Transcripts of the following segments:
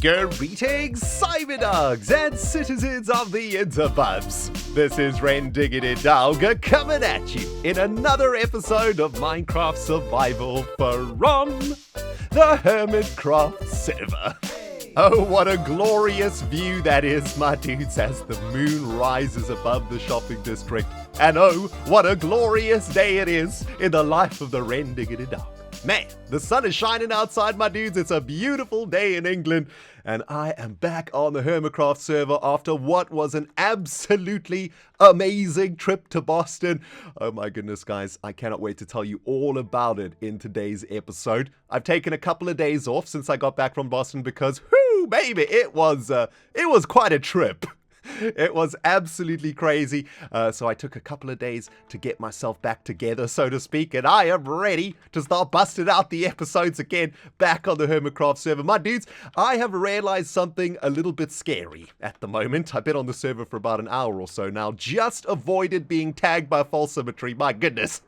Greetings, Cyberdogs and citizens of the interbubs. This is ReNDoG coming at you in another episode of Minecraft Survival from the Hermitcraft server. Oh, what a glorious view that is, my dudes, as the moon rises above the shopping district. And oh, what a glorious day it is in the life of the ReNDoG. Man, the sun is shining outside, my dudes. It's a beautiful day in England, and I am back on the Hermitcraft server after what was an absolutely amazing trip to Boston. Oh my goodness, guys, I cannot wait to tell you all about it in today's episode. I've taken a couple of days off since I got back from Boston because, whoo, baby, it was quite a trip. It was absolutely crazy, so I took a couple of days to get myself back together, so to speak, and I am ready to start busting out the episodes again back on the Hermitcraft server. My dudes, I have realized something a little bit scary at the moment. I've been on the server for about an hour or so now, just avoided being tagged by false symmetry. My goodness.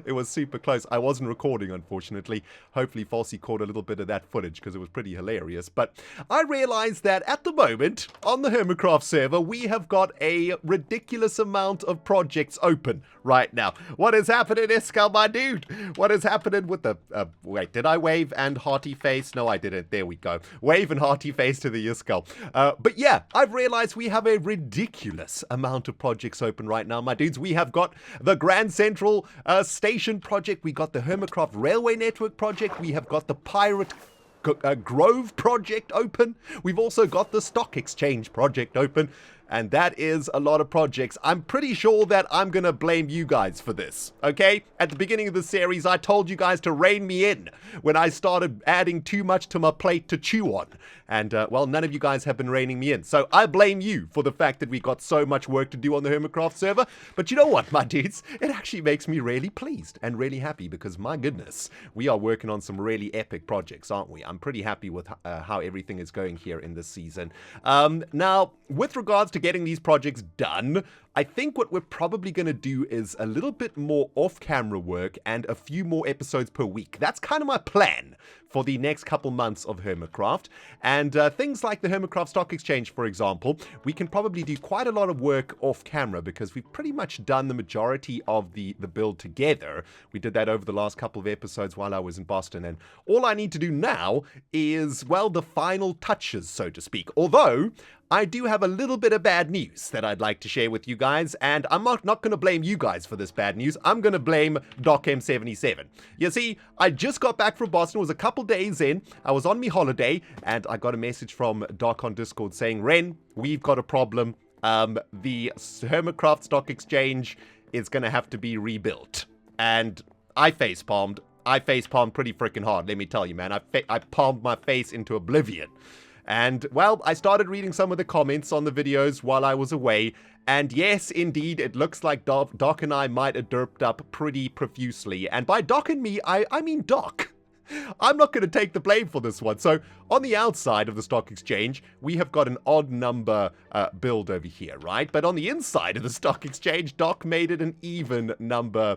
It was super close. I wasn't recording, unfortunately. Hopefully, Falsey caught a little bit of that footage because it was pretty hilarious. But I realized that at the moment, on the Hermitcraft server, we have got a ridiculous amount of projects open right now. What is happening, Iskal, my dude? What is happening with the... wait, did I wave and hearty face? No, I didn't. There we go. Wave and hearty face to the Iskal. But yeah, I've realized we have a ridiculous amount of projects open right now, my dudes. We have got the Grand Central... Station project, we got the Hermitcraft Railway Network project, we have got the Pirate Grove project open, we've also got the Stock Exchange project open, and that is a lot of projects. I'm pretty sure that I'm gonna blame you guys for this, okay? At the beginning of the series, I told you guys to rein me in when I started adding too much to my plate to chew on. And, well, none of you guys have been reining me in. So I blame you for the fact that we got so much work to do on the Hermitcraft server. But you know what, my dudes? It actually makes me really pleased and really happy because, my goodness, we are working on some really epic projects, aren't we? I'm pretty happy with how everything is going here in this season. Now, with regards to getting these projects done, I think what we're probably going to do is a little bit more off-camera work and a few more episodes per week. That's kind of my plan for the next couple months of Hermitcraft. And things like the Hermitcraft Stock Exchange, for example, we can probably do quite a lot of work off-camera because we've pretty much done the majority of the build together. We did that over the last couple of episodes while I was in Boston. And all I need to do now is, well, the final touches, so to speak. Although... I do have a little bit of bad news that I'd like to share with you guys, and I'm not going to blame you guys for this bad news. I'm going to blame DocM77. You see, I just got back from Boston. It was a couple days in. I was on my holiday, and I got a message from Doc on Discord saying, Ren, we've got a problem. The Hermitcraft Stock Exchange is going to have to be rebuilt. And I facepalmed. I facepalmed pretty freaking hard, let me tell you, man. I palmed my face into oblivion. And, well, I started reading some of the comments on the videos while I was away, and yes, indeed, it looks like Doc and I might have derped up pretty profusely. And by Doc and me, I mean Doc. I'm not going to take the blame for this one. So, on the outside of the Stock Exchange, we have got an odd number build over here, right? But on the inside of the Stock Exchange, Doc made it an even number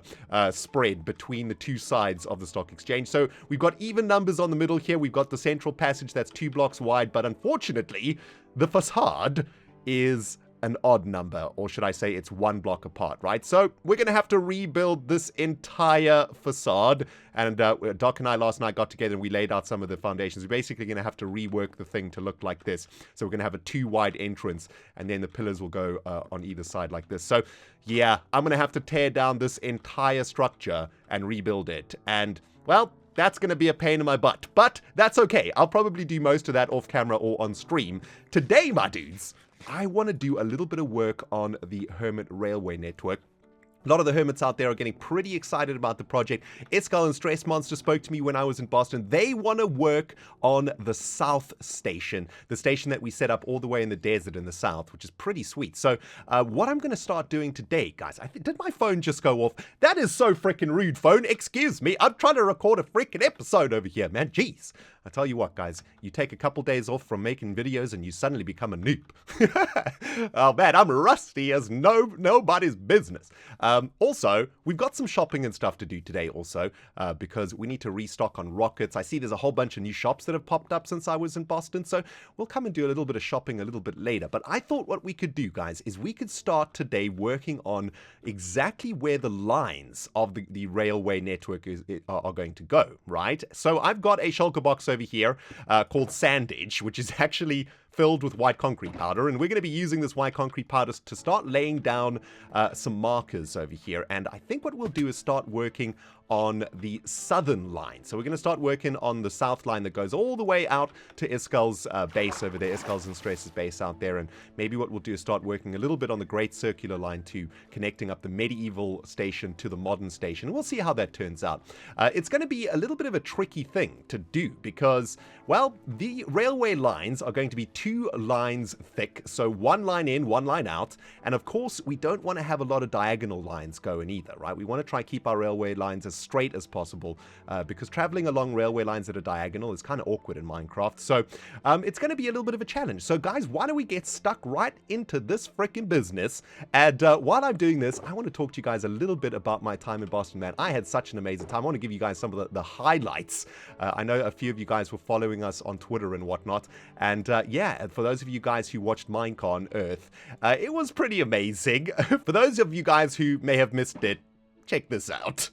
spread between the two sides of the Stock Exchange. So, we've got even numbers on the middle here. We've got the central passage that's 2 blocks wide, but unfortunately, the facade is an odd number, or should I say it's 1 block apart, right? So we're going to have to rebuild this entire facade, and Doc and I last night got together and we laid out some of the foundations. We're basically going to have to rework the thing to look like this. So we're going to have a 2 wide entrance, and then the pillars will go on either side like this. So yeah, I'm going to have to tear down this entire structure and rebuild it, and well, that's going to be a pain in my butt, but that's okay. I'll probably do most of that off camera or on stream. Today, my dudes, I want to do a little bit of work on the Hermit Railway Network. A lot of the Hermits out there are getting pretty excited about the project. Iskal and Stress Monster spoke to me when I was in Boston. They want to work on the South Station, the station that we set up all the way in the desert in the south, which is pretty sweet. So what I'm going to start doing today, guys, did my phone just go off? That is so freaking rude, phone. Excuse me. I'm trying to record a freaking episode over here, man. Jeez. I tell you what, guys, you take a couple days off from making videos and you suddenly become a noob. Oh man, I'm rusty as nobody's business. Also, we've got some shopping and stuff to do today also, because we need to restock on rockets. I see there's a whole bunch of new shops that have popped up since I was in Boston, so we'll come and do a little bit of shopping a little bit later. But I thought what we could do, guys, is we could start today working on exactly where the lines of the railway network are going to go, right? So I've got a shulker box over here called Sandage, which is actually filled with white concrete powder, and we're going to be using this white concrete powder to start laying down some markers over here. And I think what we'll do is start working on the southern line. So we're going to start working on the south line that goes all the way out to Iskal's base over there, Iskal's and Stress's base out there. And maybe what we'll do is start working a little bit on the Great Circular Line too, connecting up the medieval station to the modern station. And we'll see how that turns out. It's going to be a little bit of a tricky thing to do because, well, the railway lines are going to be 2 lines thick. So 1 line in, 1 line out. And of course, we don't want to have a lot of diagonal lines going either, right? We want to try keep our railway lines as straight as possible because traveling along railway lines that are diagonal is kind of awkward in Minecraft. So it's going to be a little bit of a challenge. So guys, why don't we get stuck right into this freaking business? And while I'm doing this, I want to talk to you guys a little bit about my time in Boston, man. I had such an amazing time. I want to give you guys some of the highlights. I know a few of you guys were following us on Twitter and whatnot. And yeah, for those of you guys who watched Minecon Earth, it was pretty amazing. For those of you guys who may have missed it, check this out.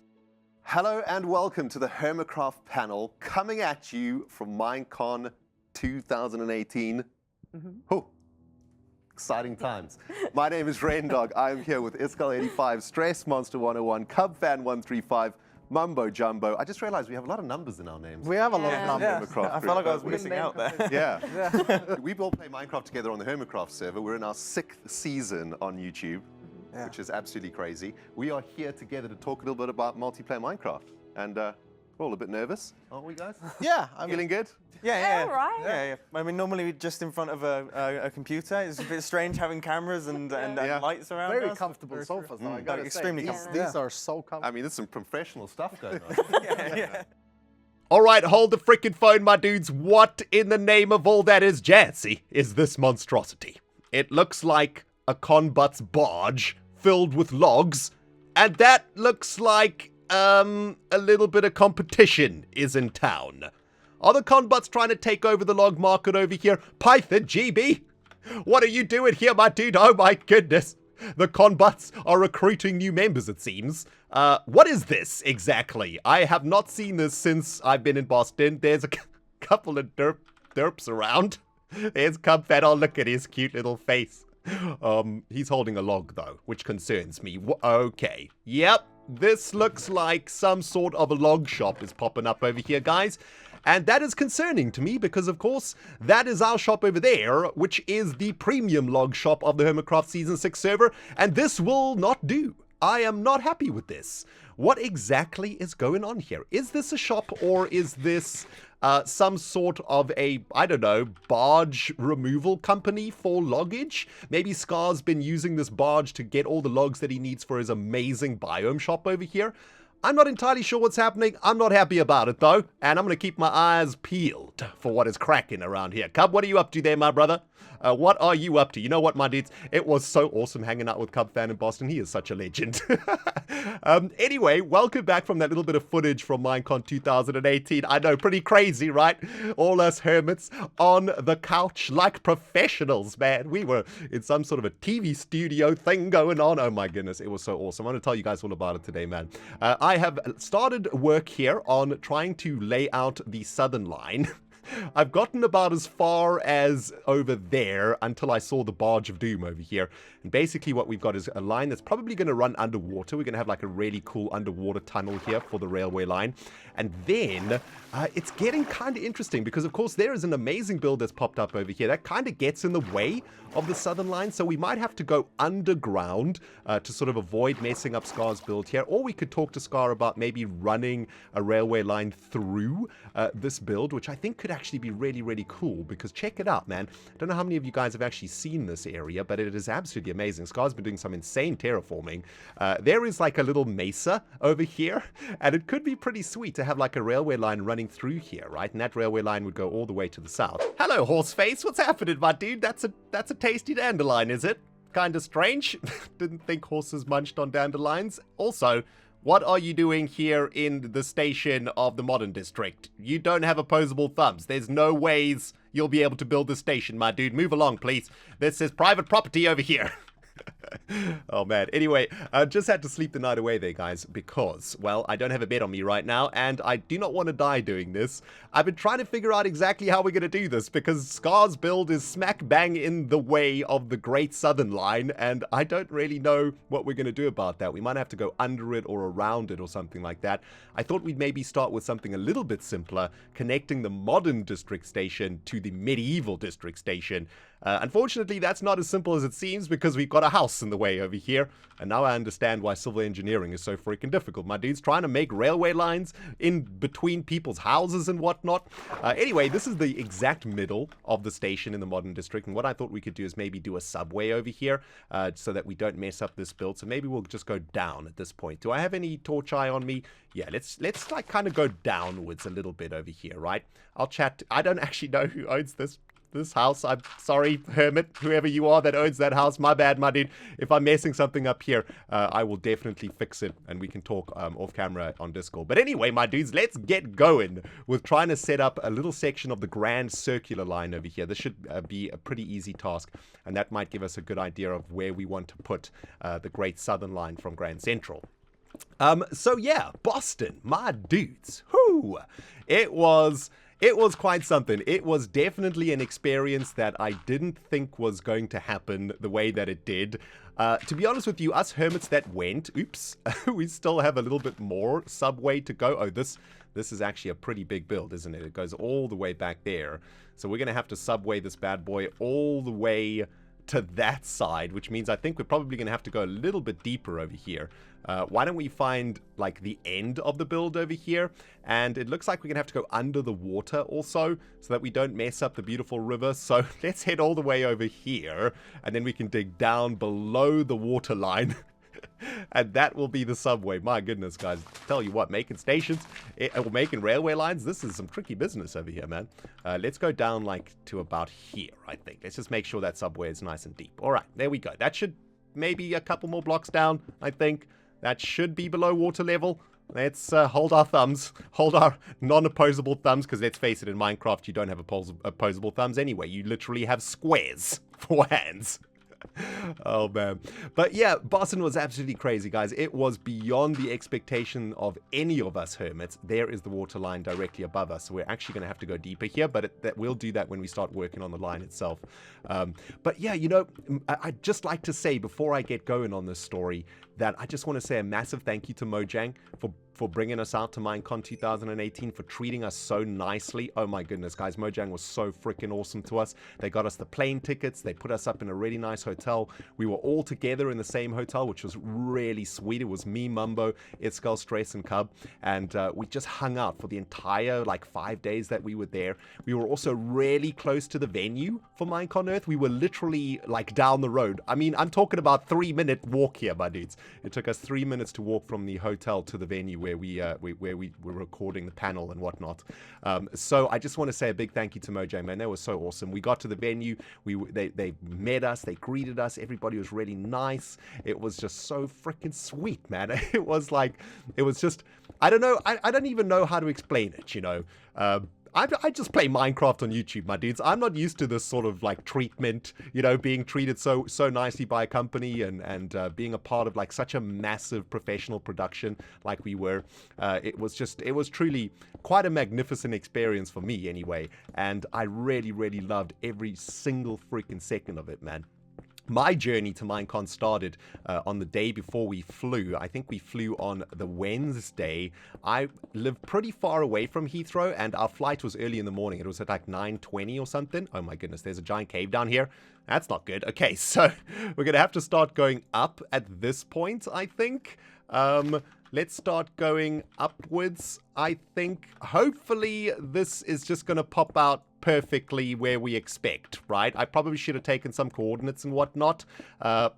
Hello and welcome to the Hermitcraft panel, coming at you from Minecon 2018. Oh, exciting times. My name is ReNDoG. I'm here with Iskal85, Stress Monster 101, CubFan135, Mumbo Jumbo. I just realized we have a lot of numbers in our names. We have a lot of numbers. Yeah. I felt like I was missing out there. Yeah. We all play Minecraft together on the Hermitcraft server. We're in our 6th season on YouTube. Yeah. Which is absolutely crazy. We are here together to talk a little bit about multiplayer Minecraft. And we're all a bit nervous, aren't we, guys? Yeah. Feeling good? Yeah. All right. Yeah. I mean, normally just in front of a computer. It's a bit strange having cameras and lights around us. Very comfortable sofas, though, I gotta say. Extremely comfortable. These are so comfortable. I mean, there's some professional stuff going on. Yeah. All right, hold the frickin' phone, my dudes. What in the name of all that is jazzy is this monstrosity? It looks like a Conbut's barge filled with logs, and that looks like a little bit of competition is in town. Are the Conbuts trying to take over the log market over here? Python, GB? What are you doing here, my dude? Oh my goodness. The Conbuts are recruiting new members, it seems. What is this exactly? I have not seen this since I've been in Boston. There's a couple of derps around. There's Cubfat. Oh, look at his cute little face. He's holding a log, though, which concerns me. Okay. Yep. This looks like some sort of a log shop is popping up over here, guys. And that is concerning to me because, of course, that is our shop over there, which is the premium log shop of the Hermitcraft Season 6 server. And this will not do. I am not happy with this. What exactly is going on here? Is this a shop or is this some sort of a, I don't know, barge removal company for loggage? Maybe Scar's been using this barge to get all the logs that he needs for his amazing biome shop over here. I'm not entirely sure what's happening. I'm not happy about it, though. And I'm going to keep my eyes peeled for what is cracking around here. Cub, what are you up to there, my brother? What are you up to? You know what, my dudes? It was so awesome hanging out with Cub Fan in Boston. He is such a legend. Anyway, welcome back from that little bit of footage from Minecon 2018. I know, pretty crazy, right? All us hermits on the couch like professionals, man. We were in some sort of a TV studio thing going on. Oh my goodness, it was so awesome. I'm going to tell you guys all about it today, man. I have started work here on trying to lay out the southern line. I've gotten about as far as over there until I saw the Barge of Doom over here. And basically what we've got is a line that's probably going to run underwater. We're going to have like a really cool underwater tunnel here for the railway line. And then it's getting kind of interesting because, of course, there is an amazing build that's popped up over here that kind of gets in the way of the southern line. So we might have to go underground to sort of avoid messing up Scar's build here. Or we could talk to Scar about maybe running a railway line through this build, which I think could actually be really, really cool because check it out, man. I don't know how many of you guys have actually seen this area, but it is absolutely amazing. Scar's been doing some insane terraforming. There is like a little mesa over here, and it could be pretty sweet to have like a railway line running through here, right? And that railway line would go all the way to the south. Hello, Horseface. What's happening, my dude? That's a tasty dandelion, is it? Kind of strange. Didn't think horses munched on dandelions. Also, what are you doing here in the station of the modern district? You don't have opposable thumbs. There's no ways you'll be able to build this station, my dude. Move along, please. This is private property over here. Oh man, anyway, I just had to sleep the night away there, guys, because, well, I don't have a bed on me right now, and I do not want to die doing this. I've been trying to figure out exactly how we're going to do this, because Scar's build is smack bang in the way of the Great Southern Line, and I don't really know what we're going to do about that. We might have to go under it or around it or something like that. I thought we'd maybe start with something a little bit simpler, connecting the modern district station to the medieval district station. Unfortunately, that's not as simple as it seems because we've got a house in the way over here. And now I understand why civil engineering is so freaking difficult. My dude's trying to make railway lines in between people's houses and whatnot. Anyway, this is the exact middle of the station in the modern district. And what I thought we could do is maybe do a subway over here so that we don't mess up this build. So maybe we'll just go down at this point. Do I have any torch eye on me? Yeah, let's like kind of go downwards a little bit over here, right? I'll chat. I don't actually know who owns this house. I'm sorry, Hermit, whoever you are that owns that house. My bad, my dude. If I'm messing something up here, I will definitely fix it, and we can talk off camera on Discord. But anyway, my dudes, let's get going with trying to set up a little section of the grand circular line over here. This should be a pretty easy task, and that might give us a good idea of where we want to put the Great Southern Line from Grand Central. So yeah, Boston, my dudes. Whoo! It was quite something. It was definitely an experience that I didn't think was going to happen the way that it did. To be honest with you, us hermits that went, oops, we still have a little bit more subway to go. Oh, this is actually a pretty big build, isn't it? It goes all the way back there. So we're going to have to subway this bad boy all the way to that side, which means I think we're probably going to have to go a little bit deeper over here. Why don't we find like the end of the build over here? And it looks like we're going to have to go under the water also so that we don't mess up the beautiful river. So let's head all the way over here and then we can dig down below the water line. And that will be the subway. My goodness, guys. Tell you what, making stations or making railway lines, this is some tricky business over here, man. Let's go down like to about here, I think. Let's just make sure that subway is nice and deep. All right, there we go. That should maybe a couple more blocks down, I think. That should be below water level. Let's hold our thumbs, hold our non-opposable thumbs, because let's face it, in Minecraft, you don't have opposable thumbs anyway. You literally have squares for hands. Oh man. But yeah, Boston was absolutely crazy, guys. It was beyond the expectation of any of us hermits. There is the water line directly above us, so we're actually going to have to go deeper here, but we'll do that when we start working on the line itself. But yeah, you know, I'd just like to say before I get going on this story that I just want to say a massive thank you to Mojang for bringing us out to Minecon 2018, for treating us so nicely. Oh my goodness, guys, Mojang was so freaking awesome to us. They got us the plane tickets. They put us up in a really nice hotel. We were all together in the same hotel, which was really sweet. It was me, Mumbo, Itzkel, Stress, and Cub, and we just hung out for the entire, like, 5 days that we were there. We were also really close to the venue for Minecon Earth. We were literally, like, down the road. I mean, I'm talking about 3-minute walk here, my dudes. It took us 3 minutes to walk from the hotel to the venue where we were recording the panel and whatnot. So I just want to say a big thank you to Mojang, man. They were so awesome. We got to the venue. They met us. They greeted us. Everybody was really nice. It was just so freaking sweet, man. It was just, I don't know. I don't even know how to explain it, you know. I just play Minecraft on YouTube, my dudes. I'm not used to this sort of like treatment, you know, being treated so nicely by a company and being a part of like such a massive professional production like we were. It was truly quite a magnificent experience for me anyway. And I really, really loved every single freaking second of it, man. My journey to Minecon started on the day before we flew. I think we flew on the Wednesday. I live pretty far away from Heathrow, and our flight was early in the morning. It was at like 9:20 or something. Oh my goodness, there's a giant cave down here. That's not good. Okay, so we're going to have to start going up at this point, I think. Let's start going upwards, I think. Hopefully, this is just going to pop out perfectly where we expect, right? I probably should have taken some coordinates and whatnot.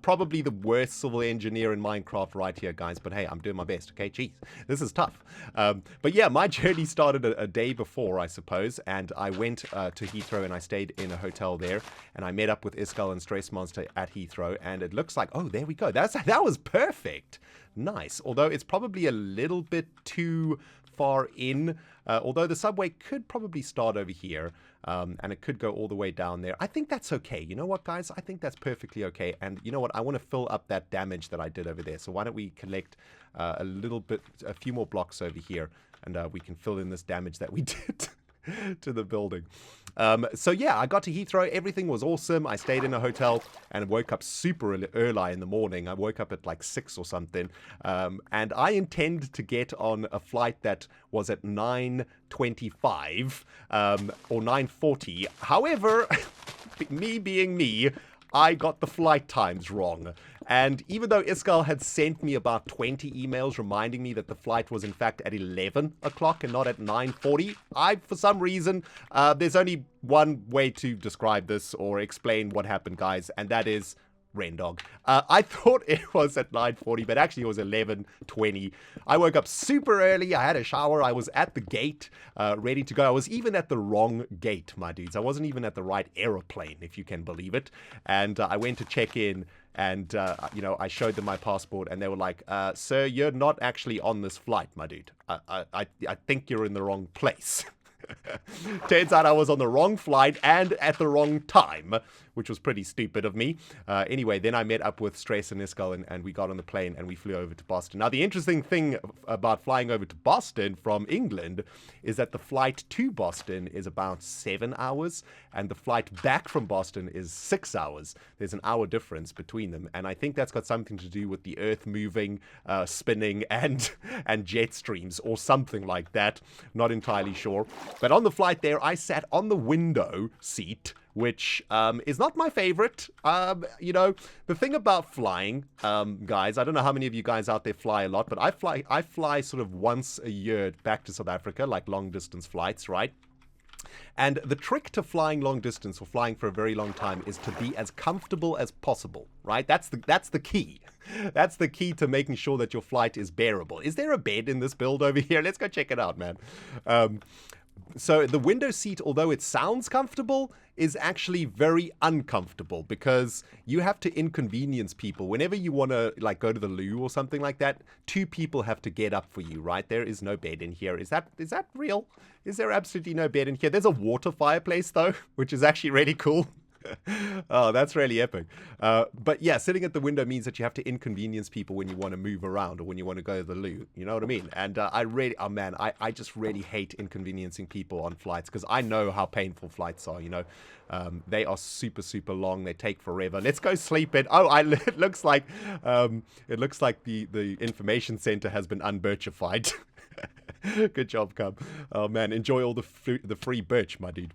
Probably the worst civil engineer in Minecraft right here, guys. But hey, I'm doing my best, okay? Jeez, this is tough. But yeah, my journey started a day before, I suppose. And I went to Heathrow and I stayed in a hotel there. And I met up with Iskall and Stress Monster at Heathrow. And it looks like, oh, there we go. That was perfect. Nice. Although it's probably a little bit too far in. Although the subway could probably start over here. And it could go all the way down there. I think that's okay. You know what, guys? I think that's perfectly okay. And you know what? I want to fill up that damage that I did over there. So why don't we collect a few more blocks over here. And we can fill in this damage that we did to the building. So yeah, I got to Heathrow. Everything was awesome. I stayed in a hotel and woke up super early in the morning. I woke up at like 6 or something. And I intend to get on a flight that was at 9:25 or 9:40. However, me being me, I got the flight times wrong. And even though Iskall had sent me about 20 emails reminding me that the flight was in fact at 11 o'clock and not at 9:40, for some reason, there's only one way to describe this or explain what happened, guys, and that is ReNDoG. I thought it was at 9:40, but actually it was 11:20. I woke up super early. I had a shower. I was at the gate, ready to go. I was even at the wrong gate, my dudes. I wasn't even at the right aeroplane, if you can believe it. And I went to check in. And, I showed them my passport, and they were like, sir, you're not actually on this flight, my dude. I think you're in the wrong place. Turns out I was on the wrong flight and at the wrong time, which was pretty stupid of me. Anyway, then I met up with Stress and Iskall, and we got on the plane and we flew over to Boston. Now, the interesting thing about flying over to Boston from England is that the flight to Boston is about 7 hours, and the flight back from Boston is 6 hours. There's an hour difference between them, and I think that's got something to do with the Earth moving, spinning, and jet streams, or something like that. Not entirely sure. But on the flight there, I sat on the window seat, which is not my favorite. The thing about flying, guys, I don't know how many of you guys out there fly a lot, but I fly sort of once a year back to South Africa, like long distance flights, right? And the trick to flying long distance or flying for a very long time is to be as comfortable as possible, right? That's the key. That's the key to making sure that your flight is bearable. Is there a bed in this build over here? Let's go check it out, man. So the window seat, although it sounds comfortable, is actually very uncomfortable because you have to inconvenience people. Whenever you want to like go to the loo or something like that, 2 people have to get up for you, right? There is no bed in here. Is that real? Is there absolutely no bed in here? There's a water fireplace though, which is actually really cool. Oh, that's really epic. But yeah, sitting at the window means that you have to inconvenience people when you want to move around or when you want to go to the loo. You know what I mean? And I just really hate inconveniencing people on flights because I know how painful flights are, you know. They are super, super long. They take forever. Let's go sleep in. Oh, it looks like the information center has been unbirchified. Good job, Cub. Oh man, enjoy all the free birch, my dude.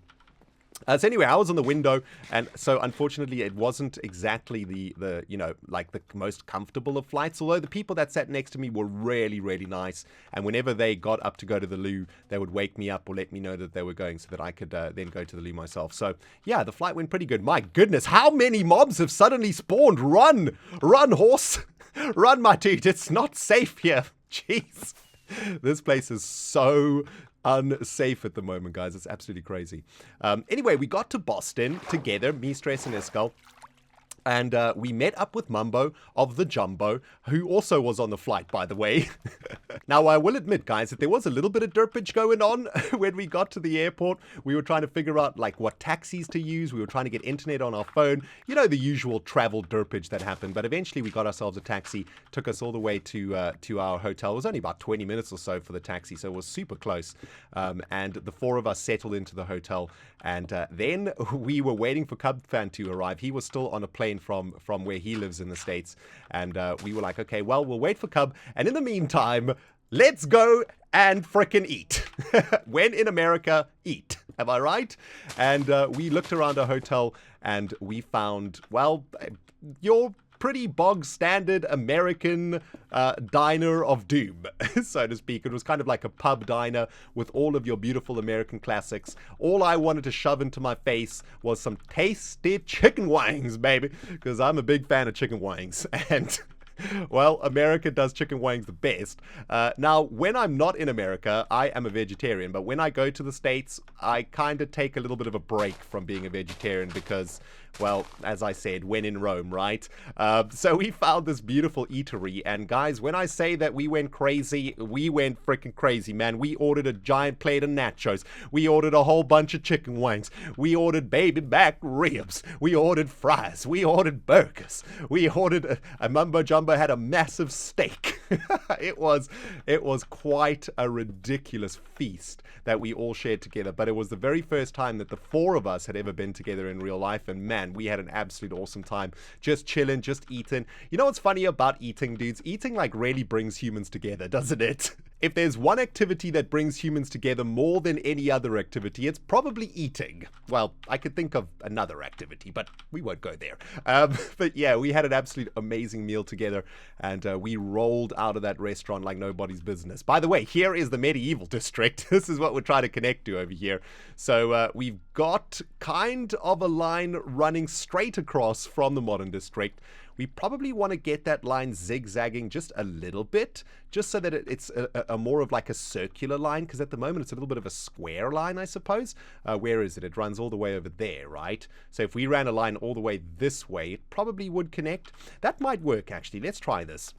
So anyway, I was on the window, and so unfortunately it wasn't exactly the most comfortable of flights, although the people that sat next to me were really, really nice, and whenever they got up to go to the loo, they would wake me up or let me know that they were going so that I could then go to the loo myself. So yeah, the flight went pretty good. My goodness, how many mobs have suddenly spawned? Run, horse, run, my dude, it's not safe here. Jeez, this place is so unsafe at the moment, guys. It's absolutely crazy. Anyway, we got to Boston together, me, Stress, and Iskall. And we met up with Mumbo of the Jumbo, who also was on the flight, by the way. Now, I will admit, guys, that there was a little bit of derpage going on when we got to the airport. We were trying to figure out, like, what taxis to use. We were trying to get internet on our phone. You know, the usual travel derpage that happened. But eventually we got ourselves a taxi, took us all the way to our hotel. It was only about 20 minutes or so for the taxi, so it was super close. And the four of us settled into the hotel. And then we were waiting for Cub Fan to arrive. He was still on a plane from where he lives in the States. And we were like, okay, well, we'll wait for Cub. And in the meantime, let's go and frickin' eat. When in America, eat. Am I right? And we looked around our hotel and we found, well, your pretty bog standard American diner of doom, so to speak. It was kind of like a pub diner with all of your beautiful American classics. All I wanted to shove into my face was some tasty chicken wings, baby, because I'm a big fan of chicken wings. And well, America does chicken wings the best. Now, when I'm not in America, I am a vegetarian. But when I go to the States, I kind of take a little bit of a break from being a vegetarian because, well, as I said, when in Rome, right? So we found this beautiful eatery. And guys, when I say that we went crazy, we went freaking crazy, man. We ordered a giant plate of nachos. We ordered a whole bunch of chicken wings. We ordered baby back ribs. We ordered fries. We ordered burgers. We ordered a mumbo jumbo had a massive steak. It was quite a ridiculous feast that we all shared together. But it was the very first time that the four of us had ever been together in real life. And man, we had an absolute awesome time. Just chilling, just eating. You know what's funny about eating, dudes? Eating like really brings humans together, doesn't it? If there's one activity that brings humans together more than any other activity, it's probably eating. Well, I could think of another activity, but we won't go there. But yeah, we had an absolute amazing meal together, and we rolled out of that restaurant like nobody's business. By the way, here is the medieval district. This is what we're trying to connect to over here. So we've got kind of a line running straight across from the modern district. We probably want to get that line zigzagging just a little bit, just so that it's a more of like a circular line, because at the moment it's a little bit of a square line, I suppose. Where is it? It runs all the way over there, right? So if we ran a line all the way this way, it probably would connect. That might work, actually. Let's try this.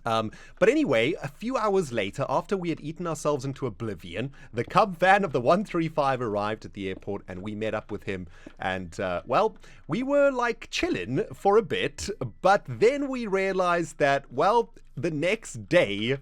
But anyway, a few hours later, after we had eaten ourselves into oblivion, the Cub Fan of the 135 arrived at the airport, and we met up with him. And, well, we were like chilling for a bit, but then we realized that, well, the next day,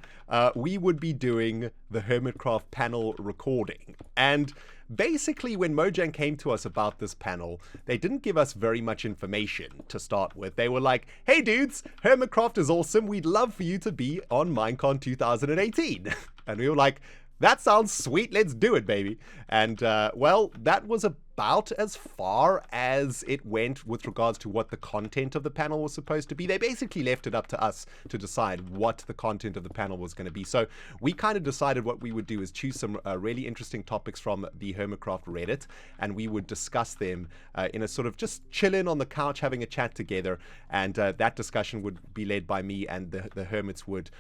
we would be doing the Hermitcraft panel recording. And basically, when Mojang came to us about this panel, they didn't give us very much information to start with. They were like, hey dudes, Hermitcraft is awesome. We'd love for you to be on Minecon 2018. And we were like, that sounds sweet. Let's do it, baby. And, well, that was about as far as it went with regards to what the content of the panel was supposed to be. They basically left it up to us to decide what the content of the panel was going to be. So we kind of decided what we would do is choose some really interesting topics from the Hermitcraft Reddit, and we would discuss them in a sort of just chilling on the couch, having a chat together. And that discussion would be led by me, and the Hermits would,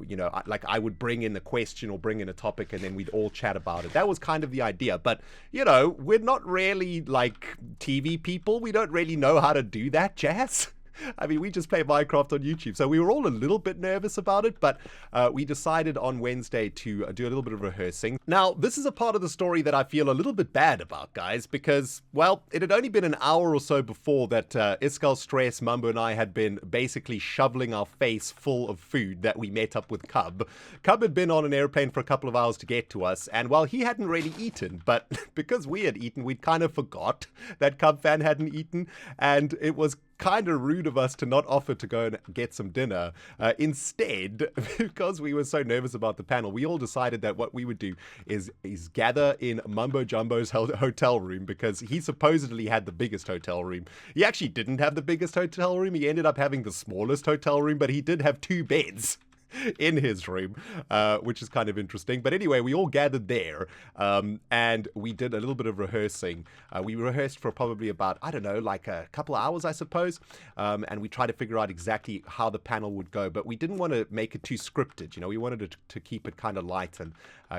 you know, like I would bring in the question or bring in a topic, and then we'd all chat about it. That was kind of the idea. But, you know, we're not really like TV people. We don't really know how to do that jazz. I mean, we just play Minecraft on YouTube. So we were all a little bit nervous about it, but we decided on Wednesday to do a little bit of rehearsing. Now, this is a part of the story that I feel a little bit bad about, guys, because, well, it had only been an hour or so before that Iskal Stress, Mumbo, and I had been basically shoveling our face full of food that we met up with Cub. Cub had been on an airplane for a couple of hours to get to us, and while he hadn't really eaten, but because we had eaten, we'd kind of forgot that Cub Fan hadn't eaten, and it was kind of rude of us to not offer to go and get some dinner. Instead, because we were so nervous about the panel, we all decided that what we would do is gather in Mumbo Jumbo's hotel room, because he supposedly had the biggest hotel room. He actually didn't have the biggest hotel room. He ended up having the smallest hotel room, but he did have 2 beds in his room, which is kind of interesting. But anyway, we all gathered there, and we did a little bit of rehearsing. We rehearsed for probably about, I don't know, like a couple of hours, I suppose, and we tried to figure out exactly how the panel would go, but we didn't want to make it too scripted. You know, we wanted to keep it kind of light and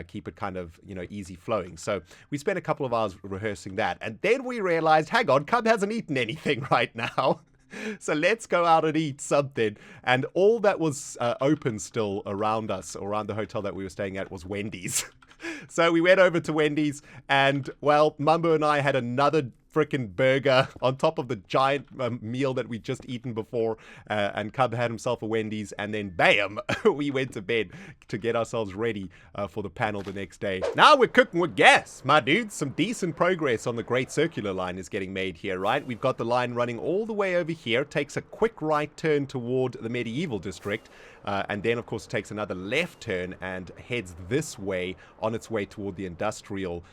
keep it kind of, you know, easy flowing. So we spent a couple of hours rehearsing that, and then we realized, hang on, Cub hasn't eaten anything right now. So let's go out and eat something. And all that was open still around us, around the hotel that we were staying at, was Wendy's. So we went over to Wendy's, and, well, Mumbo and I had another freaking burger on top of the giant meal that we'd just eaten before, and Cub had himself a Wendy's, and then bam, we went to bed to get ourselves ready for the panel the next day. Now we're cooking with gas, my dudes. Some decent progress on the Great Circular Line is getting made here, right? We've got the line running all the way over here, takes a quick right turn toward the medieval district, and then, of course, takes another left turn and heads this way on its way toward the industrial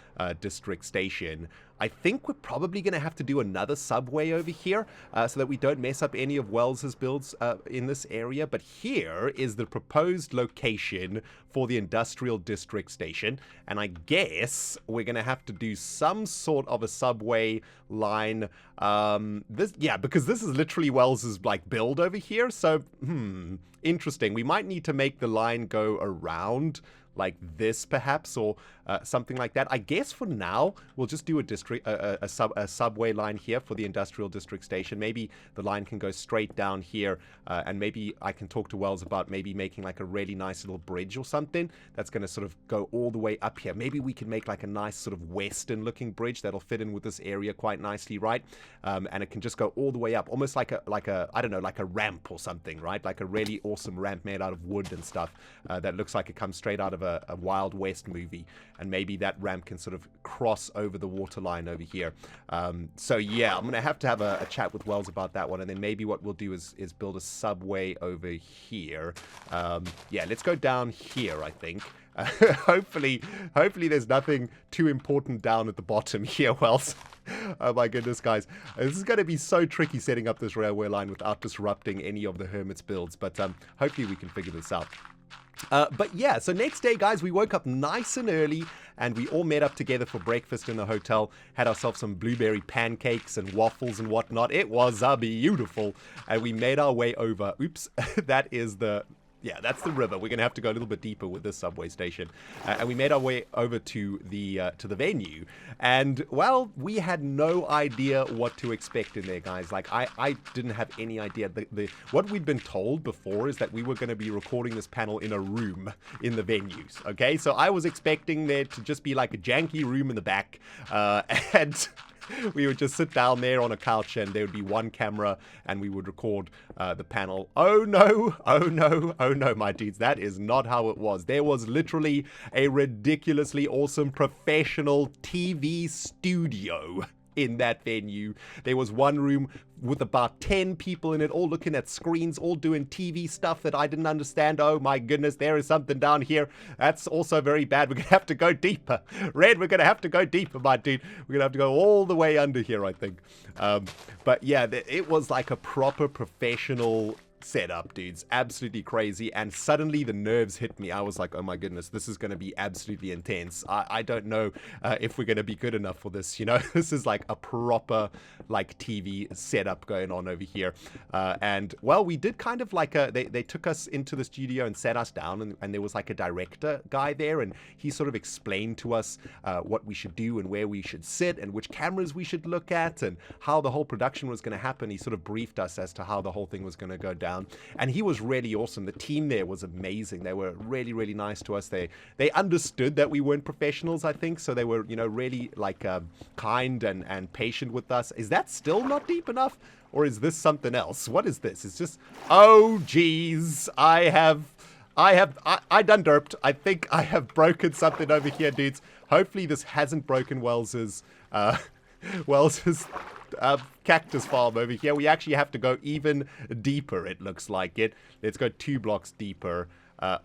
district station. I think we're probably going to have to do another subway over here so that we don't mess up any of Wells's builds in this area. But here is the proposed location for the industrial district station. And I guess we're going to have to do some sort of a subway line. Because this is literally Wells's like build over here. So, interesting. We might need to make the line go around like this, perhaps, or something like that. I guess for now we'll just do a subway line here for the industrial district station. Maybe the line can go straight down here, and maybe I can talk to Wells about maybe making like a really nice little bridge or something that's going to sort of go all the way up here. Maybe we can make like a nice sort of western looking bridge that'll fit in with this area quite nicely, right? And it can just go all the way up, almost like a I don't know, like a ramp or something, right? Like a really awesome ramp made out of wood and stuff that looks like it comes straight out of a Wild West movie, and maybe that ramp can sort of cross over the water line over here. So yeah, I'm gonna have to have a chat with Wells about that one, and then maybe what we'll do is build a subway over here. Yeah, let's go down here, I think. Hopefully there's nothing too important down at the bottom here, Wells. Oh my goodness, guys. This is going to be so tricky setting up this railway line without disrupting any of the Hermit's builds, but hopefully we can figure this out. But yeah, so next day, guys, we woke up nice and early, and we all met up together for breakfast in the hotel, had ourselves some blueberry pancakes and waffles and whatnot. It was beautiful, and we made our way over. Oops, that is the... Yeah, that's the river. We're going to have to go a little bit deeper with this subway station. And we made our way over to the venue. And, well, we had no idea what to expect in there, guys. Like, I didn't have any idea. What we'd been told before is that we were going to be recording this panel in a room in the venues, okay? So I was expecting there to just be like a janky room in the back. And... we would just sit down there on a couch, and there would be one camera, and we would record the panel. Oh no, my dudes. That is not how it was. There was literally a ridiculously awesome professional TV studio in that venue. There was one room with about 10 people in it, all looking at screens, all doing TV stuff that I didn't understand. Oh my goodness, there is something down here. That's also very bad. We're going to have to go deeper. Red, we're going to have to go deeper, my dude. We're going to have to go all the way under here, I think. But yeah, it was like a proper professional setup, dudes. Absolutely crazy. And suddenly the nerves hit me. I was like, oh my goodness, this is going to be absolutely intense. I don't know if we're going to be good enough for this, you know. This is like a proper like TV setup going on over here. And well, we did kind of like they took us into the studio and sat us down, and there was like a director guy there, and he sort of explained to us what we should do and where we should sit and which cameras we should look at and how the whole production was going to happen. He sort of briefed us as to how the whole thing was going to go down. And he was really awesome. The team there was amazing. They were really, really nice to us. They understood that we weren't professionals, I think. So they were, you know, really like kind and patient with us. Is that still not deep enough? Or is this something else? What is this? It's just, oh, geez. I done derped. I think I have broken something over here, dudes. Hopefully this hasn't broken Wells's cactus farm over here. We actually have to go even deeper, it looks like it. Let's go 2 blocks deeper.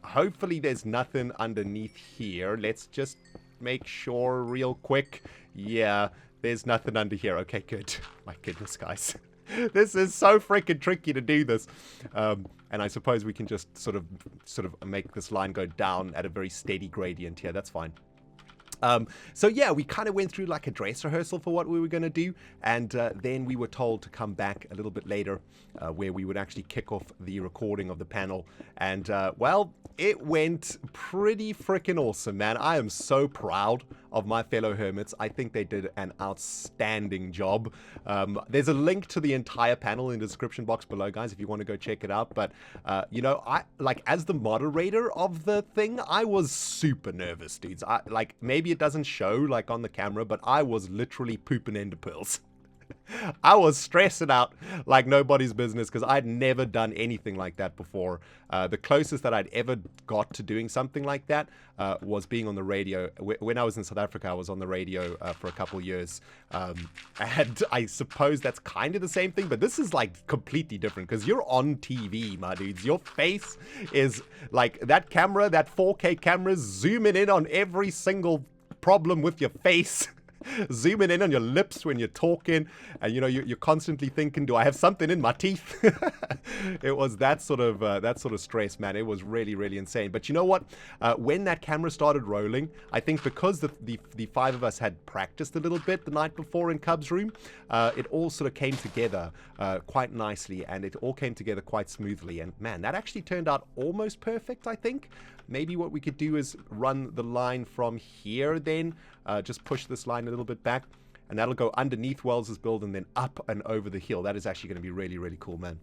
Hopefully there's nothing underneath here. Let's just make sure real quick. Yeah, there's nothing under here. Okay, good. My goodness, guys. This is so freaking tricky to do this. And I suppose we can just sort of make this line go down at a very steady gradient here. That's fine. So yeah, we kind of went through like a dress rehearsal for what we were going to do, and then we were told to come back a little bit later where we would actually kick off the recording of the panel. And well, it went pretty freaking awesome, man. I am so proud of my fellow hermits. I think they did an outstanding job. There's a link to the entire panel in the description box below, guys, if you want to go check it out. But, you know, as the moderator of the thing, I was super nervous, dudes. Maybe it doesn't show, like, on the camera, but I was literally pooping ender pearls. I was stressing out like nobody's business because I'd never done anything like that before. The closest that I'd ever got to doing something like that was being on the radio. When I was in South Africa, I was on the radio for a couple years. And I suppose that's kind of the same thing, but this is like completely different because you're on TV, my dudes. Your face is like that camera, that 4K camera zooming in on every single problem with your face. Zooming in on your lips when you're talking, and you know you're constantly thinking, do I have something in my teeth? It was that sort of stress, man. It was really, really insane. But you know what, when that camera started rolling, I think because the five of us had practiced a little bit the night before in Cub's room, it all sort of came together quite nicely, and it all came together quite smoothly. And man, that actually turned out almost perfect. I think maybe what we could do is run the line from here, then just push this line a little bit back, and that'll go underneath Wells's build and then up and over the hill. That is actually going to be really, really cool, man.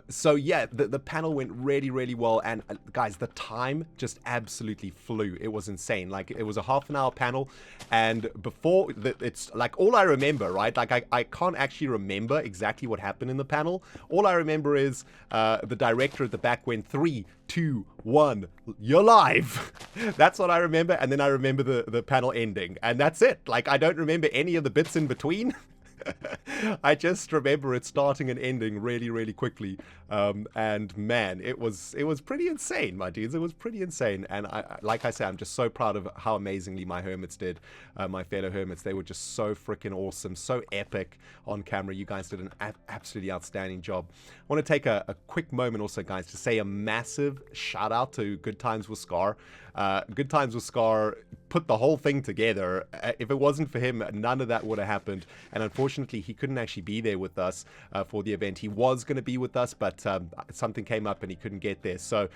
So yeah, the panel went really, really well, and guys, the time just absolutely flew. It was insane. Like, it was a half-an-hour panel, and before it's like all I remember, right? Like I can't actually remember exactly what happened in the panel. All I remember is the director at the back went 3, 2, 1, you're live. That's what I remember, and then I remember the panel ending, and that's it. Like, I don't remember any of the bits in between. I just remember it starting and ending really, really quickly, and man, it was pretty insane, my dudes. It was pretty insane, and like I said, I'm just so proud of how amazingly my hermits did. My fellow hermits, they were just so freaking awesome, so epic on camera. You guys did an absolutely outstanding job. I want to take a quick moment also, guys, to say a massive shout out to Good Times with Scar. Good Times with Scar put the whole thing together. If it wasn't for him, none of that would have happened. And unfortunately, he couldn't actually be there with us for the event. He was going to be with us, but something came up and he couldn't get there. So,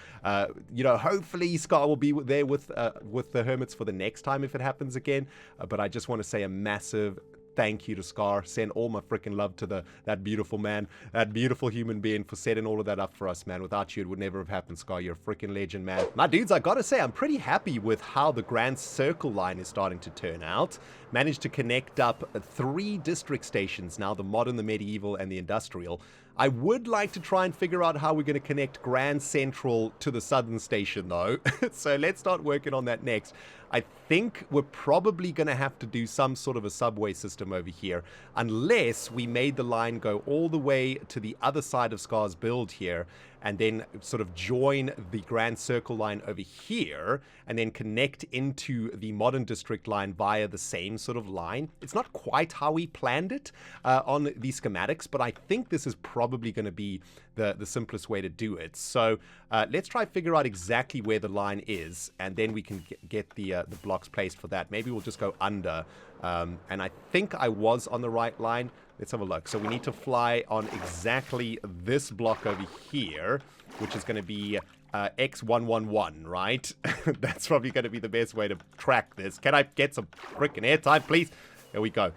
you know, hopefully Scar will be there with the Hermits for the next time if it happens again. But I just want to say a massive thank you to Scar. Send all my freaking love to that beautiful man, that beautiful human being, for setting all of that up for us, man. Without you, it would never have happened, Scar. You're a freaking legend, man. My dudes, I gotta say, I'm pretty happy with how the Grand Circle line is starting to turn out. Managed to connect up 3 district stations now, the modern, the medieval, and the industrial. I would like to try and figure out how we're going to connect Grand Central to the southern station, though. So let's start working on that next. I think we're probably going to have to do some sort of a subway system over here, unless we made the line go all the way to the other side of Scar's build here, and then sort of join the Grand Circle line over here, and then connect into the Modern District line via the same sort of line. It's not quite how we planned it on the schematics, but I think this is probably going to be the simplest way to do it. So let's try to figure out exactly where the line is, and then we can get the blocks placed for that. Maybe we'll just go under, and I think I was on the right line. Let's have a look. So we need to fly on exactly this block over here, which is going to be X111, right? That's probably going to be the best way to track this. Can I get some freaking airtime, please? There we go.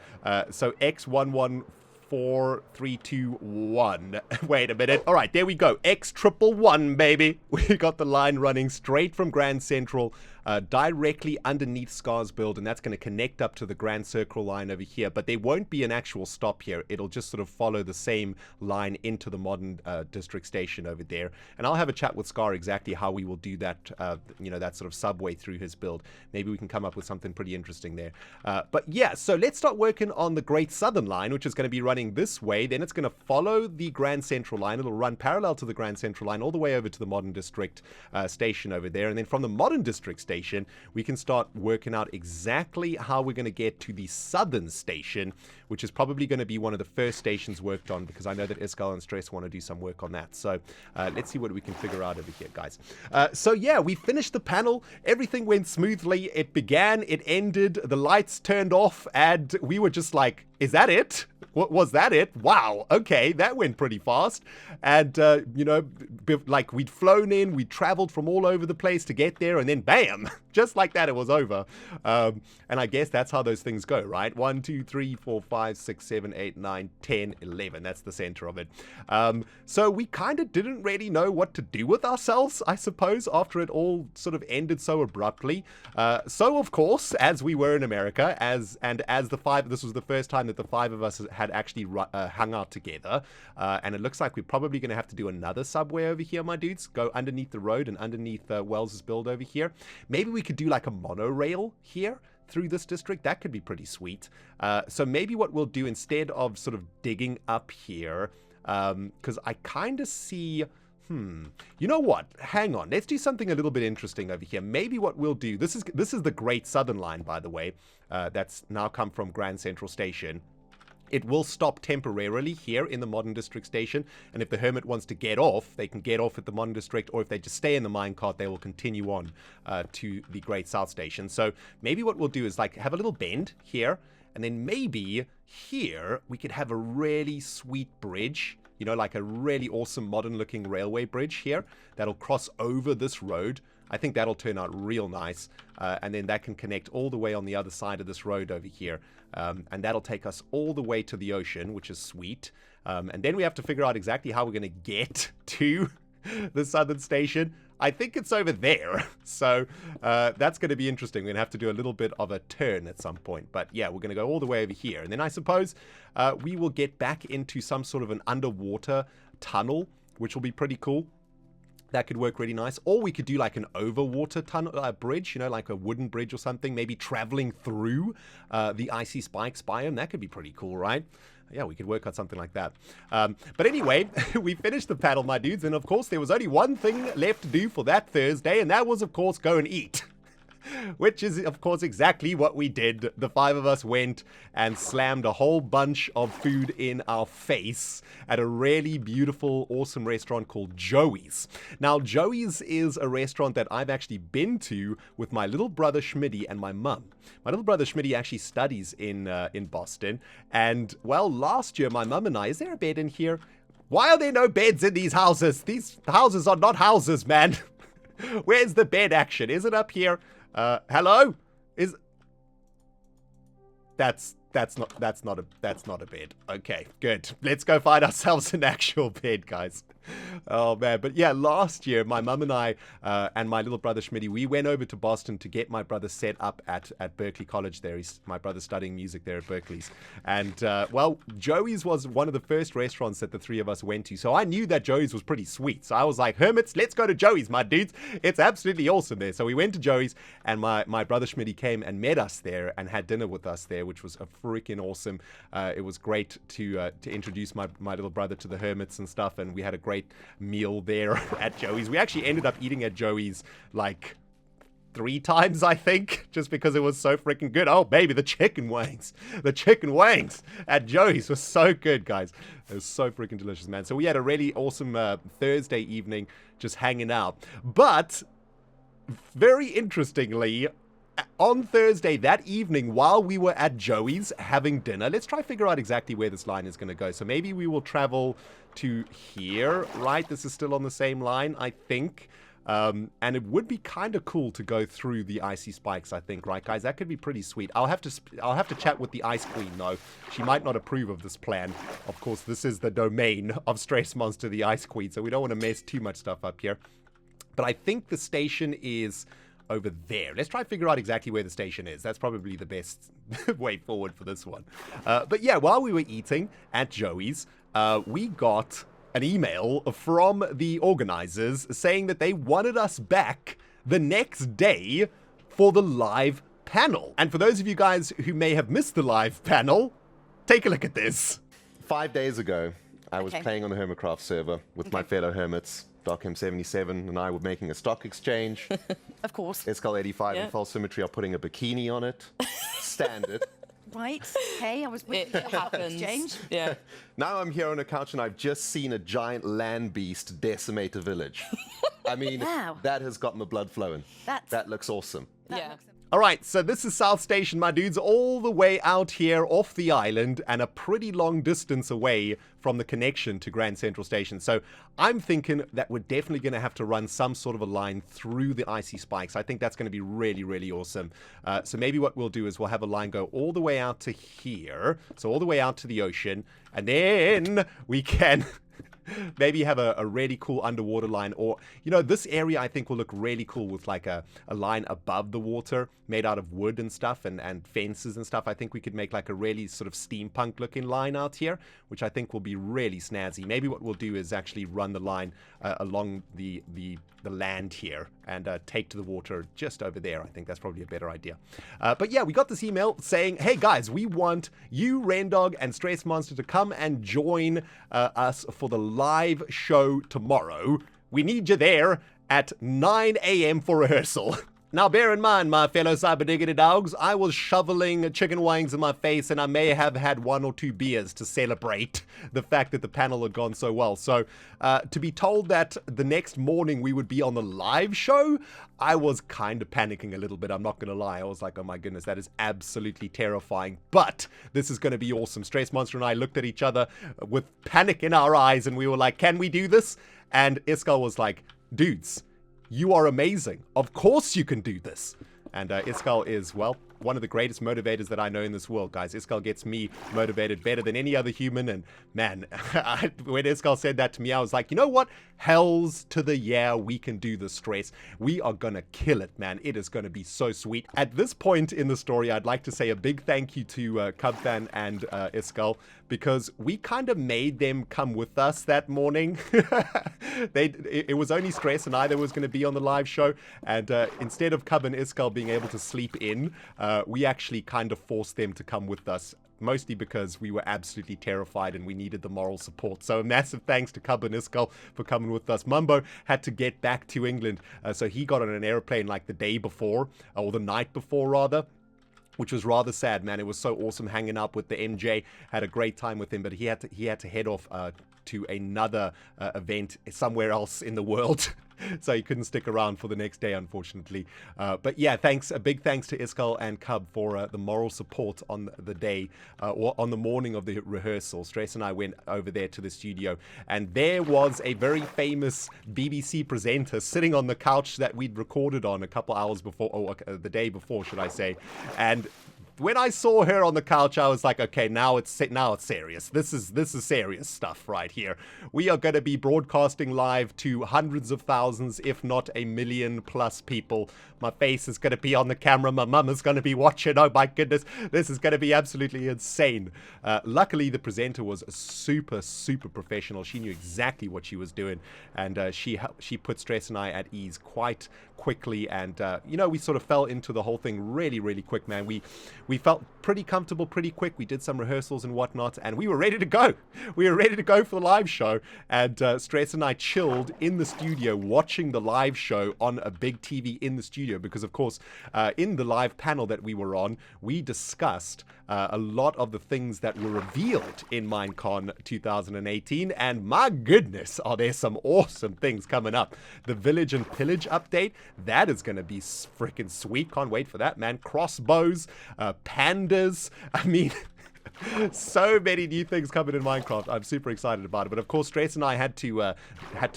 So X111. 4, 3, 2, 1. Wait a minute. All right, there we go. X111, baby. We got the line running straight from Grand Central directly underneath Scar's build, and that's going to connect up to the Grand Circle line over here. But there won't be an actual stop here. It'll just sort of follow the same line into the Modern District Station over there. And I'll have a chat with Scar exactly how we will do that, you know, that sort of subway through his build. Maybe we can come up with something pretty interesting there. But yeah, so let's start working on the Great Southern Line, which is going to be running this way. Then it's going to follow the Grand Central Line. It'll run parallel to the Grand Central Line all the way over to the Modern District Station over there. And then from the Modern District Station, we can start working out exactly how we're going to get to the Southern Station, which is probably going to be one of the first stations worked on, because I know that Iskal and Stress want to do some work on that. So let's see what we can figure out over here, guys. So yeah, we finished the panel. Everything went smoothly. It began, it ended, the lights turned off, and we were just like, is that it? What was that it? Wow. Okay, that went pretty fast. And, you know, like we'd flown in, we traveled from all over the place to get there, and then bam, just like that, it was over. And I guess that's how those things go, right? 1, 2, 3, 4, 5, 6, 7, 8, 9, 10, 11. That's the center of it. So we kind of didn't really know what to do with ourselves, I suppose, after it all sort of ended so abruptly. So, of course, as we were in America, as the five, this was the first time that the five of us had actually hung out together, and it looks like we're probably going to have to do another subway over here, my dudes. Go underneath the road and underneath Wells's build over here. Maybe we could do like a monorail here through this district. That could be pretty sweet. So maybe what we'll do, instead of sort of digging up here, because I kind of see... You know what? Hang on. Let's do something a little bit interesting over here. Maybe what we'll do... This is the Great Southern Line, by the way. That's now come from Grand Central Station. It will stop temporarily here in the Modern District Station, and if the Hermit wants to get off, they can get off at the Modern District, or if they just stay in the minecart, they will continue on to the Great South Station. So maybe what we'll do is like have a little bend here, and then maybe here we could have a really sweet bridge, you know, like a really awesome modern-looking railway bridge here that'll cross over this road. I think that'll turn out real nice, and then that can connect all the way on the other side of this road over here, and that'll take us all the way to the ocean, which is sweet. And then we have to figure out exactly how we're going to get to the southern station. I think it's over there, so that's going to be interesting. We're going to have to do a little bit of a turn at some point, but yeah, we're going to go all the way over here, and then I suppose we will get back into some sort of an underwater tunnel, which will be pretty cool. That could work really nice. Or we could do like an overwater tunnel bridge, you know, like a wooden bridge or something, maybe traveling through the icy spikes biome. That could be pretty cool, right? Yeah, we could work on something like that. But anyway, we finished the panel, my dudes, and of course there was only one thing left to do for that Thursday, and that was, of course, go and eat. Which is, of course, exactly what we did. The five of us went and slammed a whole bunch of food in our face at a really beautiful, awesome restaurant called Joey's. Now, Joey's is a restaurant that I've actually been to with my little brother Schmitty and my mum. My little brother Schmitty actually studies in Boston. And, well, last year, my mum and I... Is there a bed in here? Why are there no beds in these houses? These houses are not houses, man. Where's the bed action? Is it up here? Hello? That's not a bed. Okay, good. Let's go find ourselves an actual bed, guys. Oh man, but yeah, last year my mum and I and my little brother Schmitty, we went over to Boston to get my brother set up at Berkeley College there. My brother's studying music there at Berkeley's. And well, Joey's was one of the first restaurants that the three of us went to. So I knew that Joey's was pretty sweet. So I was like, Hermits, let's go to Joey's, my dudes. It's absolutely awesome there. So we went to Joey's, and my brother Schmitty came and met us there and had dinner with us there, which was a freaking awesome. It was great to introduce my little brother to the Hermits and stuff, and we had a great meal there at Joey's. We actually ended up eating at Joey's like 3 times, I think, just because it was so freaking good. Oh, baby, the chicken wings at Joey's was so good, guys. It was so freaking delicious, man. So we had a really awesome Thursday evening just hanging out. But very interestingly, on Thursday, that evening, while we were at Joey's having dinner, let's try to figure out exactly where this line is going to go. So maybe we will travel to here, right? This is still on the same line, I think. And it would be kind of cool to go through the icy spikes, I think, right, guys? That could be pretty sweet. I'll have to chat with the Ice Queen, though. She might not approve of this plan. Of course, this is the domain of Stress Monster, the Ice Queen, so we don't want to mess too much stuff up here. But I think the station is over there. Let's try to figure out exactly where the station is. That's probably the best way forward for this one. But yeah, while we were eating at Joey's, we got an email from the organizers saying that they wanted us back the next day for the live panel. And for those of you guys who may have missed the live panel, take a look at this. 5 days ago, I was playing on the Hermitcraft server with my fellow Hermits. DocM77 and I were making a stock exchange. Of course. Escal85 and False Symmetry are putting a bikini on it. Standard. Right. Hey, I was with It happens. exchange. Yeah. Now I'm here on a couch and I've just seen a giant land beast decimate a village. I mean, Wow. that has got my blood flowing. That's- That looks awesome. Yeah. All right, so this is South Station, my dudes, all the way out here off the island and a pretty long distance away from the connection to Grand Central Station. So I'm thinking that we're definitely going to have to run some sort of a line through the icy spikes. I think that's going to be really, really awesome. So maybe what we'll do is we'll have a line go all the way out to here, so all the way out to the ocean, and then we can... maybe have a really cool underwater line, or, you know, this area I think will look really cool with like a line above the water made out of wood and stuff and fences and stuff. I think we could make like a really sort of steampunk looking line out here, which I think will be really snazzy. Maybe what we'll do is actually run the line along the land here and take to the water just over there. I think that's probably a better idea. But yeah, we got this email saying, hey guys, we want you, ReNDoG and Stress Monster to come and join us for the live show tomorrow. We need you there at 9 a.m. for rehearsal. Now, bear in mind, my fellow cyberdiggity dogs, I was shoveling chicken wings in my face, and I may have had 1 or 2 beers to celebrate the fact that the panel had gone so well. So, to be told that the next morning we would be on the live show, I was kind of panicking a little bit, I'm not going to lie. I was like, oh my goodness, that is absolutely terrifying. But this is going to be awesome. Stress Monster and I looked at each other with panic in our eyes, and we were like, can we do this? And Iskal was like, dudes, you are amazing. Of course you can do this. And Iskal is, well, one of the greatest motivators that I know in this world, guys. Iskal gets me motivated better than any other human. And man, when Iskal said that to me, I was like, you know what? Hells to the yeah, we can do this, Stress. We are going to kill it, man. It is going to be so sweet. At this point in the story, I'd like to say a big thank you to Cubfan and Iskal, because we kind of made them come with us that morning. It was only Stress and I that was going to be on the live show. And instead of Cub and Iskal being able to sleep in, we actually kind of forced them to come with us, mostly because we were absolutely terrified and we needed the moral support. So a massive thanks to Cub and Iskal for coming with us. Mumbo had to get back to England, so he got on an airplane like the day before, or the night before rather, which was rather sad, man. It was so awesome hanging out with the MJ. Had a great time with him, but he had to head off to another event somewhere else in the world. So he couldn't stick around for the next day, unfortunately. But yeah, a big thanks to Iskal and Cub for the moral support on the day, or on the morning of the rehearsal. Stress and I went over there to the studio, and there was a very famous BBC presenter sitting on the couch that we'd recorded on a couple hours before, or the day before, should I say. And when I saw her on the couch, I was like, okay, now it's serious. This is serious stuff right here. We are going to be broadcasting live to hundreds of thousands, if not 1 million plus people. My face is going to be on the camera. My mum is going to be watching. Oh my goodness, this is going to be absolutely insane. Luckily, the presenter was super, super professional. She knew exactly what she was doing, and she put Stress and I at ease quite quickly. And you know, we sort of fell into the whole thing really, really quick, man. We felt pretty comfortable pretty quick. We did some rehearsals and whatnot, and we were ready to go. We were ready to go for the live show, and Stress and I chilled in the studio watching the live show on a big TV in the studio, because of course in the live panel that we were on, we discussed a lot of the things that were revealed in Minecon 2018, and my goodness, are there some awesome things coming up. The Village and Pillage update, that is going to be freaking sweet. Can't wait for that, man. Crossbows, pandas, I mean... so many new things coming in Minecraft. I'm super excited about it. But of course, Stress and I had to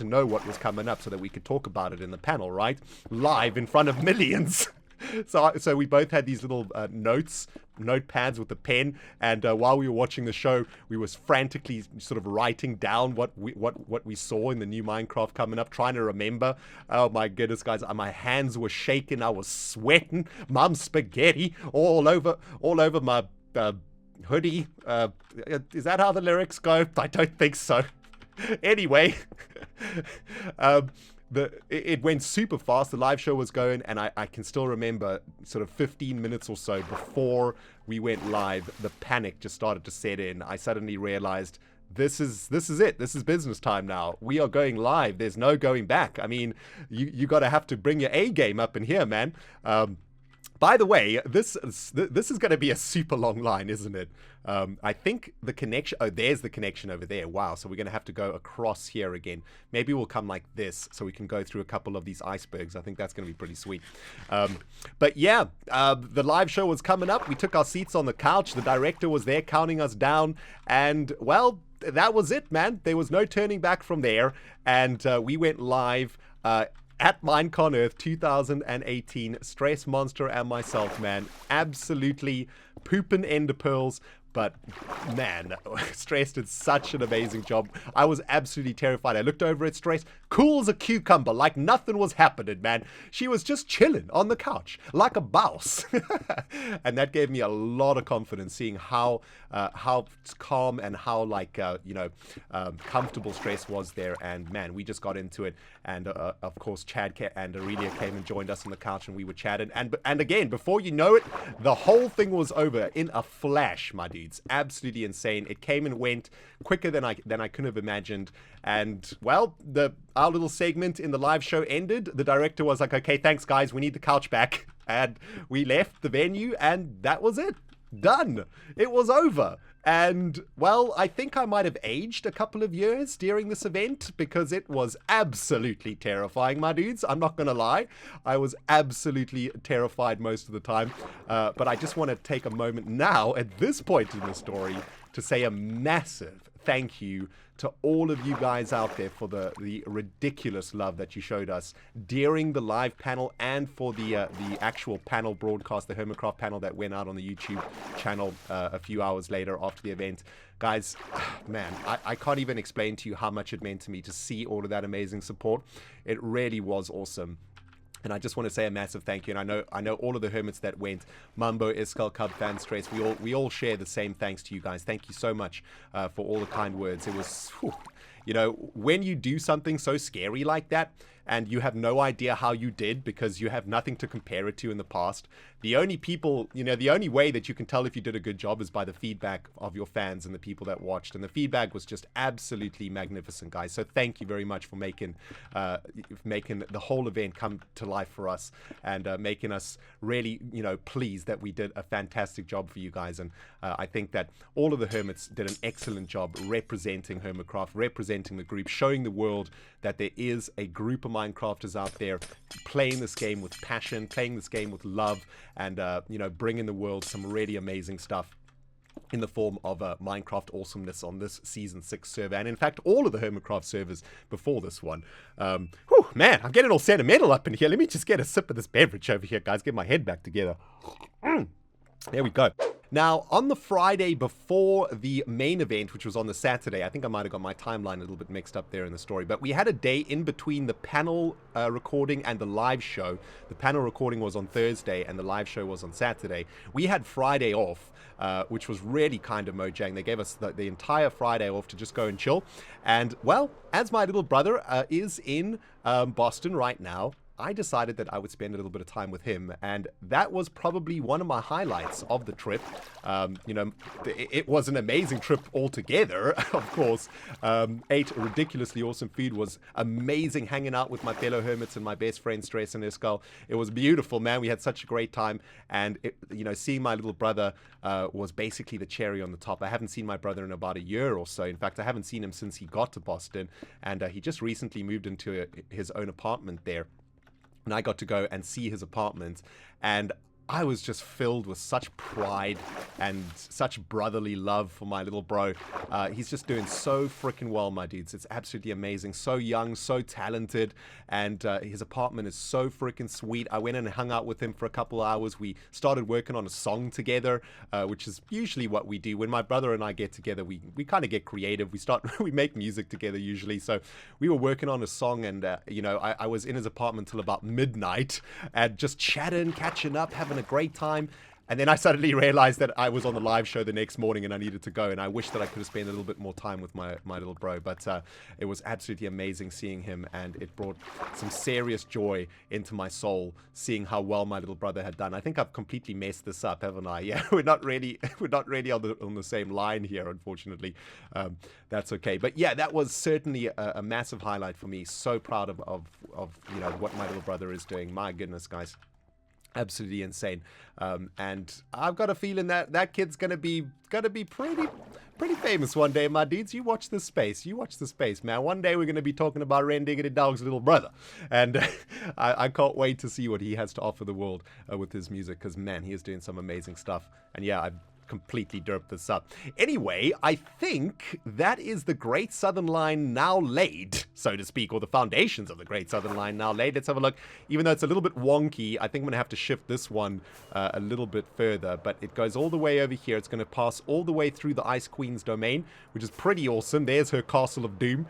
know what was coming up so that we could talk about it in the panel, right? Live in front of millions. So we both had these little notepads with a pen, and while we were watching the show, we was frantically sort of writing down what we saw in the new Minecraft coming up, trying to remember. Oh my goodness, guys, my hands were shaking, I was sweating, mum's spaghetti all over my hoodie. Is that how the lyrics go? I don't think so. Anyway, it went super fast. The live show was going, and I can still remember sort of 15 minutes or so before we went live, the panic just started to set in. I suddenly realized this is it. This is business time now. We are going live. There's no going back. I mean, you got to have to bring your A game up in here, man. By the way, this is going to be a super long line, isn't it? I think the connection... Oh, there's the connection over there. Wow, so we're going to have to go across here again. Maybe we'll come like this so we can go through a couple of these icebergs. I think that's going to be pretty sweet. But yeah, the live show was coming up. We took our seats on the couch. The director was there counting us down. And, well, that was it, man. There was no turning back from there. And we went live... at Minecon Earth 2018, Stress Monster and myself, man, absolutely pooping ender pearls. But man, Stress did such an amazing job. I was absolutely terrified. I looked over at Stress, cool as a cucumber, like nothing was happening, man. She was just chilling on the couch like a mouse. And that gave me a lot of confidence, seeing how calm and how comfortable Stress was there. And man, we just got into it. And of course, Chad and Aurelia came and joined us on the couch, and we were chatting. And again, before you know it, the whole thing was over in a flash, my dude. It's absolutely insane. It came and went quicker than I could have imagined. And well, our little segment in the live show ended. The director was like, "Okay, thanks guys, we need the couch back." And we left the venue, and that was it. Done. It was over. And, well, I think I might have aged a couple of years during this event, because it was absolutely terrifying, my dudes. I'm not going to lie. I was absolutely terrified most of the time. But I just want to take a moment now, at this point in the story, to say a massive thank you to all of you guys out there for the ridiculous love that you showed us during the live panel, and for the actual panel broadcast, the Hermitcraft panel that went out on the YouTube channel a few hours later after the event. Guys, man, I can't even explain to you how much it meant to me to see all of that amazing support. It really was awesome. And I just want to say a massive thank you. And I know all of the Hermits that went, Mumbo, Iskal, Cub, Fan, Stress, we all share the same thanks to you guys. Thank you so much for all the kind words. It was, when you do something so scary like that, and you have no idea how you did because you have nothing to compare it to in the past, the only way that you can tell if you did a good job is by the feedback of your fans and the people that watched. And the feedback was just absolutely magnificent, guys. So thank you very much for making the whole event come to life for us, and making us really, pleased that we did a fantastic job for you guys. And I think that all of the Hermits did an excellent job representing Hermitcraft, representing the group, showing the world that there is a group of Minecrafters out there playing this game with passion, playing this game with love, and bringing the world some really amazing stuff in the form of Minecraft awesomeness on this Season 6 server. And in fact, all of the Hermitcraft servers before this one. Man, I'm getting all sentimental up in here. Let me just get a sip of this beverage over here, guys. Get my head back together. There we go. Now, on the Friday before the main event, which was on the Saturday, I think I might have got my timeline a little bit mixed up there in the story, but we had a day in between the panel recording and the live show. The panel recording was on Thursday, and the live show was on Saturday. We had Friday off, which was really kind of Mojang. They gave us the entire Friday off to just go and chill. And, well, as my little brother is in Boston right now, I decided that I would spend a little bit of time with him, and that was probably one of my highlights of the trip. It was an amazing trip altogether, of course. Ate ridiculously awesome food, was amazing hanging out with my fellow Hermits and my best friends, Stress and Iskal. It was beautiful, man. We had such a great time, and seeing my little brother was basically the cherry on the top. I haven't seen my brother in about a year or so. In fact, I haven't seen him since he got to Boston, and he just recently moved into his own apartment there. And I got to go and see his apartment, and I was just filled with such pride and such brotherly love for my little bro. He's just doing so freaking well, my dudes. It's absolutely amazing. So young, so talented, and his apartment is so freaking sweet. I went in and hung out with him for a couple hours. We started working on a song together, which is usually what we do. When my brother and I get together, we kind of get creative. We make music together usually. So we were working on a song, and I was in his apartment till about midnight, and just chatting, catching up, having a great time. And then I suddenly realized that I was on the live show the next morning and I needed to go, and I wish that I could have spent a little bit more time with my little bro. But it was absolutely amazing seeing him, and it brought some serious joy into my soul seeing how well my little brother had done. I think I've completely messed this up, haven't I? Yeah, we're not really on the same line here, unfortunately. That's okay. But yeah, that was certainly a massive highlight for me. So proud of what my little brother is doing. My goodness, guys. Absolutely insane. And I've got a feeling that that kid's gonna be pretty famous one day, my dudes. You watch this space. You watch the space, man. One day we're gonna be talking about ReNDoG's little brother, and I can't wait to see what he has to offer the world with his music. Because man, he is doing some amazing stuff. And yeah, I've completely derped this up. Anyway, I think that is the Great Southern Line now laid, so to speak, or the foundations of the Great Southern Line now laid. Let's have a look. Even though it's a little bit wonky, I think I'm going to have to shift this one a little bit further, but it goes all the way over here. It's going to pass all the way through the Ice Queen's domain, which is pretty awesome. There's her Castle of Doom.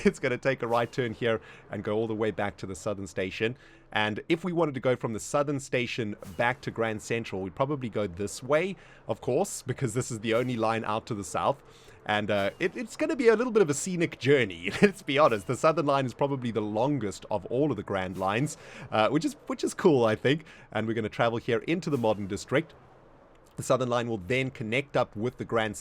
It's going to take a right turn here and go all the way back to the Southern Station. And if we wanted to go from the Southern Station back to Grand Central, we'd probably go this way, of course, because this is the only line out to the south. And it's going to be a little bit of a scenic journey. Let's be honest. The Southern Line is probably the longest of all of the Grand Lines, which is cool, I think. And we're going to travel here into the Modern District. The Southern Line will then connect up with the Grand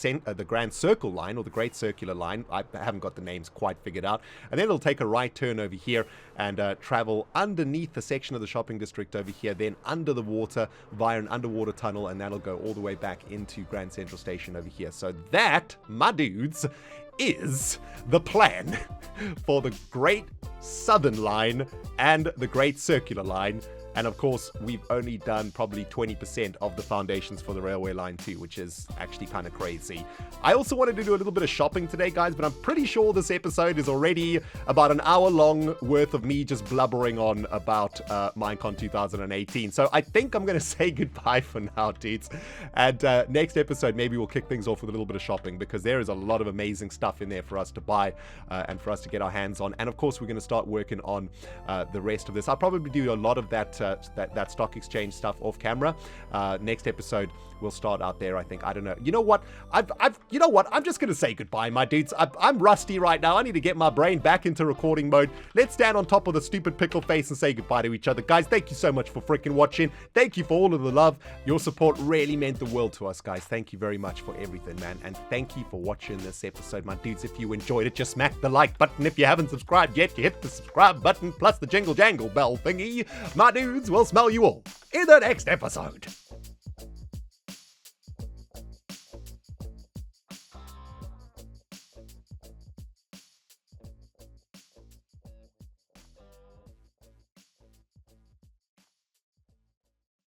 Circle Line, or the Great Circular Line. I haven't got the names quite figured out. And then it'll take a right turn over here and travel underneath the section of the shopping district over here, then under the water via an underwater tunnel, and that'll go all the way back into Grand Central Station over here. So that, my dudes, is the plan for the Great Southern Line and the Great Circular Line. And of course, we've only done probably 20% of the foundations for the railway line too, which is actually kind of crazy. I also wanted to do a little bit of shopping today, guys, but I'm pretty sure this episode is already about an hour long worth of me just blubbering on about Minecon 2018. So I think I'm going to say goodbye for now, dudes. And next episode, maybe we'll kick things off with a little bit of shopping, because there is a lot of amazing stuff in there for us to buy and for us to get our hands on. And of course, we're going to start working on the rest of this. I'll probably do a lot of that stock exchange stuff off camera. Next episode we'll start out there, I think. I don't know. You know what? You know what? I'm just gonna say goodbye, my dudes. I'm rusty right now. I need to get my brain back into recording mode. Let's stand on top of the stupid pickle face and say goodbye to each other, guys. Thank you so much for freaking watching. Thank you for all of the love. Your support really meant the world to us, guys. Thank you very much for everything, man. And thank you for watching this episode, my dudes. If you enjoyed it, just smack the like button. If you haven't subscribed yet, you hit the subscribe button plus the jingle jangle bell thingy. My dudes, we'll smell you all in the next episode.